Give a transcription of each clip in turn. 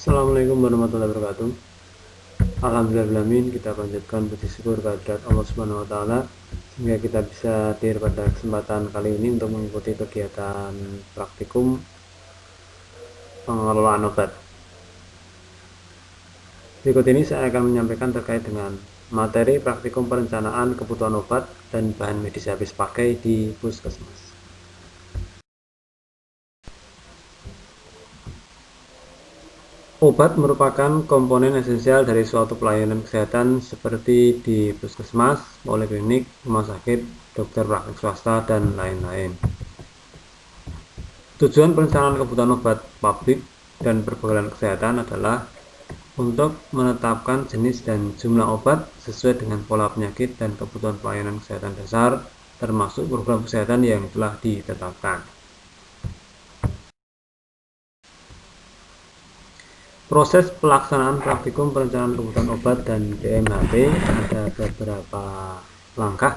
Assalamualaikum warahmatullahi wabarakatuh. Alhamdulillahirrahmanirrahim, kita lanjutkan puji syukur kehadirat Allah Subhanahu wa taala sehingga kita bisa hadir pada kesempatan kali ini untuk mengikuti kegiatan praktikum pengelolaan obat. Berikut ini saya akan menyampaikan terkait dengan materi praktikum perencanaan kebutuhan obat dan bahan medis habis pakai di puskesmas. Obat merupakan komponen esensial dari suatu pelayanan kesehatan seperti di puskesmas, poliklinik, rumah sakit, dokter praktik swasta, dan lain-lain. Tujuan perencanaan kebutuhan obat pabrik dan perbagian kesehatan adalah untuk menetapkan jenis dan jumlah obat sesuai dengan pola penyakit dan kebutuhan pelayanan kesehatan dasar, termasuk program kesehatan yang telah ditetapkan. Proses pelaksanaan praktikum perencanaan kebutuhan obat dan BMHP ada beberapa langkah.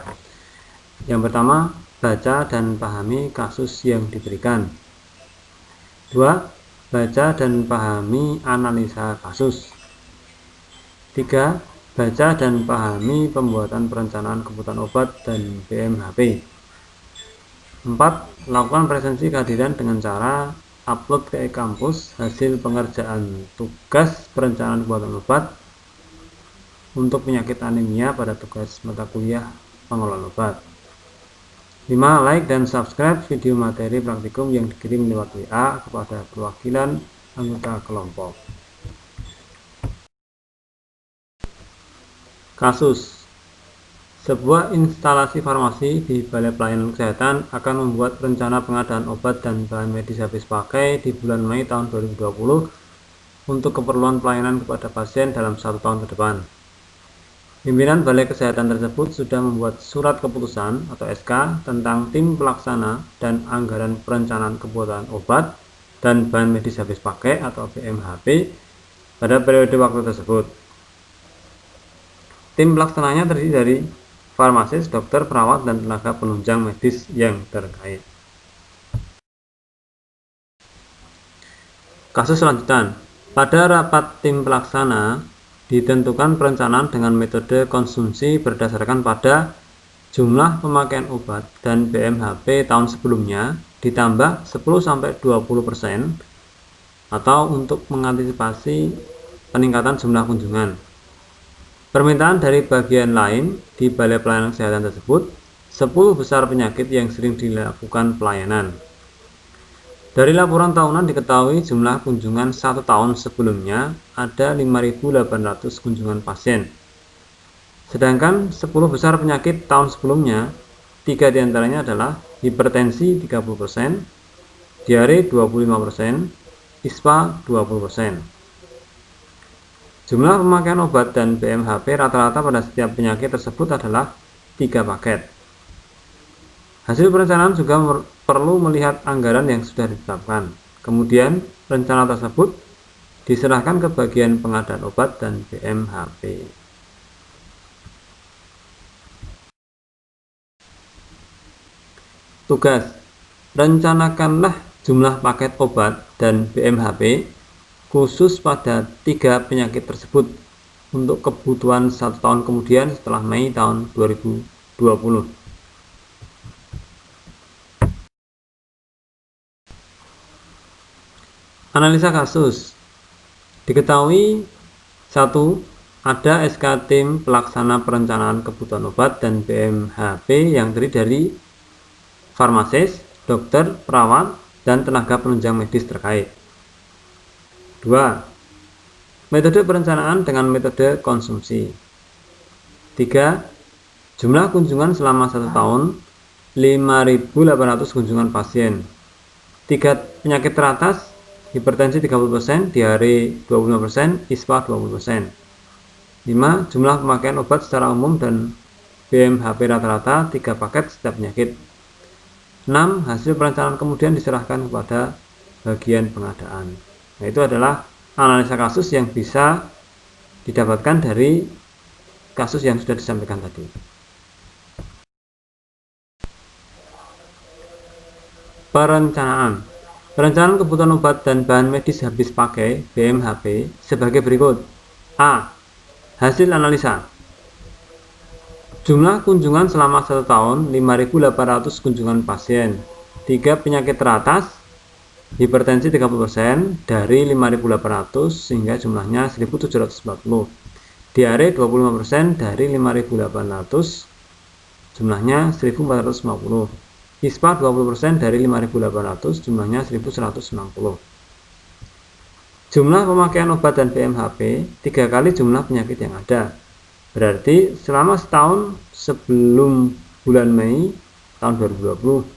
Yang pertama, baca dan pahami kasus yang diberikan. 2. Baca dan pahami analisa kasus. 3. Baca dan pahami pembuatan perencanaan kebutuhan obat dan BMHP. 4. Lakukan presensi kehadiran dengan cara upload ke e-kampus hasil pengerjaan tugas perencanaan kebutuhan obat untuk penyakit anemia pada tugas mata kuliah pengelolaan obat. 5. Like dan subscribe video materi praktikum yang dikirim lewat WA kepada perwakilan anggota kelompok. Kasus. Sebuah instalasi farmasi di Balai Pelayanan Kesehatan akan membuat rencana pengadaan obat dan bahan medis habis pakai di bulan Mei tahun 2020 untuk keperluan pelayanan kepada pasien dalam 1 tahun ke depan. Pimpinan Balai Kesehatan tersebut sudah membuat surat keputusan atau SK tentang tim pelaksana dan anggaran perencanaan kebutuhan obat dan bahan medis habis pakai atau BMHP pada periode waktu tersebut. Tim pelaksananya terdiri dari farmasis, dokter, perawat, dan tenaga penunjang medis yang terkait. Kasus lanjutan. Pada rapat tim pelaksana ditentukan perencanaan dengan metode konsumsi berdasarkan pada jumlah pemakaian obat dan BMHP tahun sebelumnya ditambah 10-20% atau untuk mengantisipasi peningkatan jumlah kunjungan. Permintaan dari bagian lain di Balai Pelayanan Kesehatan tersebut 10 besar penyakit yang sering dilakukan pelayanan. Dari laporan tahunan diketahui jumlah kunjungan 1 tahun sebelumnya ada 5.800 kunjungan pasien. Sedangkan 10 besar penyakit tahun sebelumnya, 3 diantaranya adalah hipertensi 30%, diare 25%, ISPA 20%. Jumlah pemakaian obat dan BMHP rata-rata pada setiap penyakit tersebut adalah 3 paket. Hasil perencanaan juga perlu melihat anggaran yang sudah ditetapkan. Kemudian, rencana tersebut diserahkan ke bagian pengadaan obat dan BMHP. Tugas: rencanakanlah jumlah paket obat dan BMHP khusus pada 3 penyakit tersebut untuk kebutuhan 1 tahun kemudian setelah Mei tahun 2020. Analisa kasus. Diketahui 1. Ada SK tim pelaksana perencanaan kebutuhan obat dan BMHP yang terdiri dari farmasis, dokter, perawat, dan tenaga penunjang medis terkait. 2. Metode perencanaan dengan metode konsumsi. 3. Jumlah kunjungan selama 1 tahun 5.800 kunjungan pasien. 3 penyakit teratas, hipertensi 30%, diare 25%, ISPA 20%. 5. Jumlah pemakaian obat secara umum dan BMHP rata-rata 3 paket setiap penyakit. 6. Hasil perencanaan kemudian diserahkan kepada bagian pengadaan. Nah, itu adalah analisa kasus yang bisa didapatkan dari kasus yang sudah disampaikan tadi. Perencanaan. Perencanaan kebutuhan obat dan bahan medis habis pakai (BMHP) sebagai berikut. A. Hasil analisa. Jumlah kunjungan selama 1 tahun 5.800 kunjungan pasien. 3 penyakit teratas, hipertensi 30% dari 5.800 sehingga jumlahnya 1.740. Diare 25% dari 5.800 jumlahnya 1.450. ISPA 20% dari 5.800 jumlahnya 1.160. Jumlah pemakaian obat dan BMHP 3 kali jumlah penyakit yang ada. Berarti selama setahun sebelum bulan Mei tahun 2020,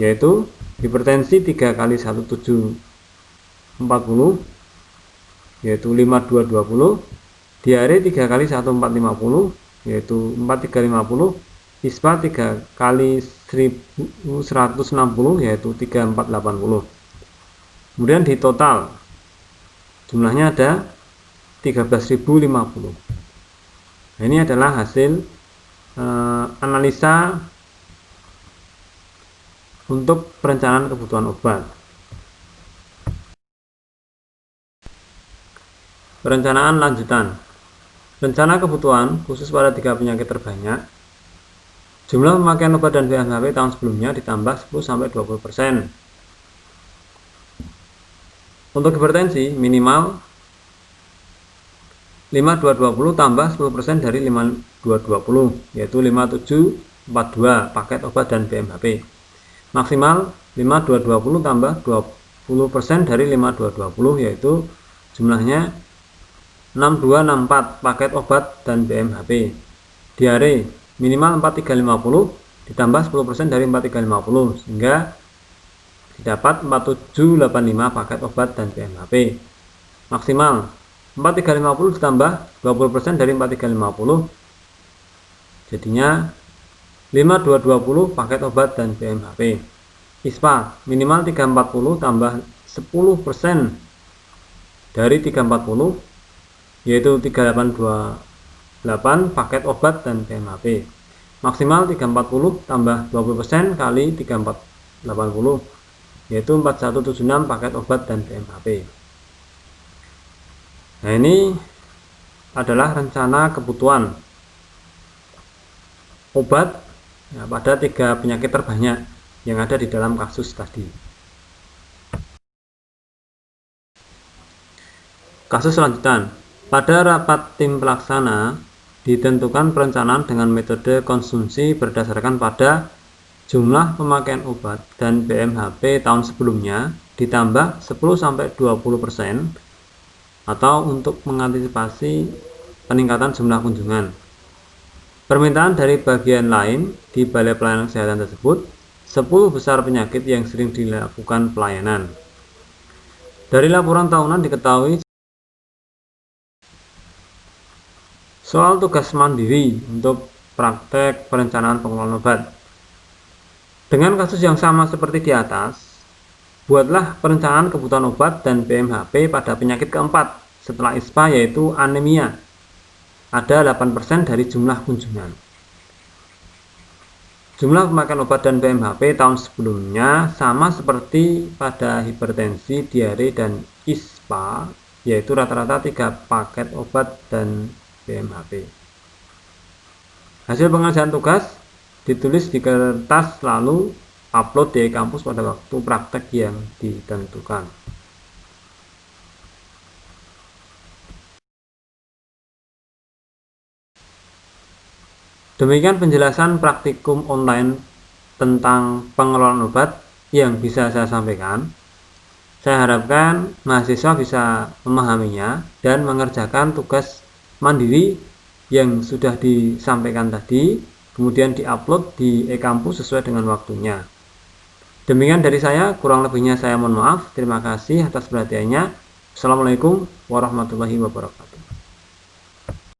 yaitu hipertensi 3 kali 1740, yaitu 5220, diare 3 kali 1450, yaitu 4350, ISPA 3 kali 1160, yaitu 3480. Kemudian di total jumlahnya ada 13.050. Nah, ini adalah hasil analisa untuk perencanaan kebutuhan obat. Perencanaan lanjutan. Rencana kebutuhan khusus pada 3 penyakit terbanyak. Jumlah pemakaian obat dan BMHP tahun sebelumnya ditambah 10-20%. Untuk hipertensi minimal 5220 tambah 10% dari 5220, yaitu 5742 paket obat dan BMHP. Maksimal 5220 tambah 20% dari 5220, yaitu jumlahnya 6264 paket obat dan BMHP. Diare minimal 4350 ditambah 10% dari 4350 sehingga didapat 4785 paket obat dan BMHP. Maksimal 4350 ditambah 20% dari 4350 jadinya 5220 paket obat dan BMHP. ISPA minimal 340 tambah 10% dari 340, yaitu 3828 paket obat dan BMHP. Maksimal 340 tambah 20% kali 3480, yaitu 4176 paket obat dan BMHP. Nah, ini adalah rencana kebutuhan obat pada 3 penyakit terbanyak yang ada di dalam kasus tadi. Kasus selanjutan. Pada rapat tim pelaksana ditentukan perencanaan dengan metode konsumsi berdasarkan pada jumlah pemakaian obat dan BMHP tahun sebelumnya ditambah 10-20% atau untuk mengantisipasi peningkatan jumlah kunjungan. Permintaan dari bagian lain di Balai Pelayanan Kesehatan tersebut 10 besar penyakit yang sering dilakukan pelayanan. Dari laporan tahunan diketahui soal tugas mandiri untuk praktek perencanaan pengelolaan obat. Dengan kasus yang sama seperti di atas, buatlah perencanaan kebutuhan obat dan BMHP pada penyakit keempat setelah ISPA, yaitu anemia. Ada 8% dari jumlah kunjungan. Jumlah pemakaian obat dan BMHP tahun sebelumnya sama seperti pada hipertensi, diare, dan ISPA, yaitu rata-rata 3 paket obat dan BMHP. Hasil pengerjaan tugas ditulis di kertas lalu upload di kampus pada waktu praktek yang ditentukan. Demikian penjelasan praktikum online tentang pengelolaan obat yang bisa saya sampaikan. Saya harapkan mahasiswa bisa memahaminya dan mengerjakan tugas mandiri yang sudah disampaikan tadi, kemudian diupload di e-kampus sesuai dengan waktunya. Demikian dari saya, kurang lebihnya saya mohon maaf. Terima kasih atas perhatiannya. Assalamualaikum warahmatullahi wabarakatuh.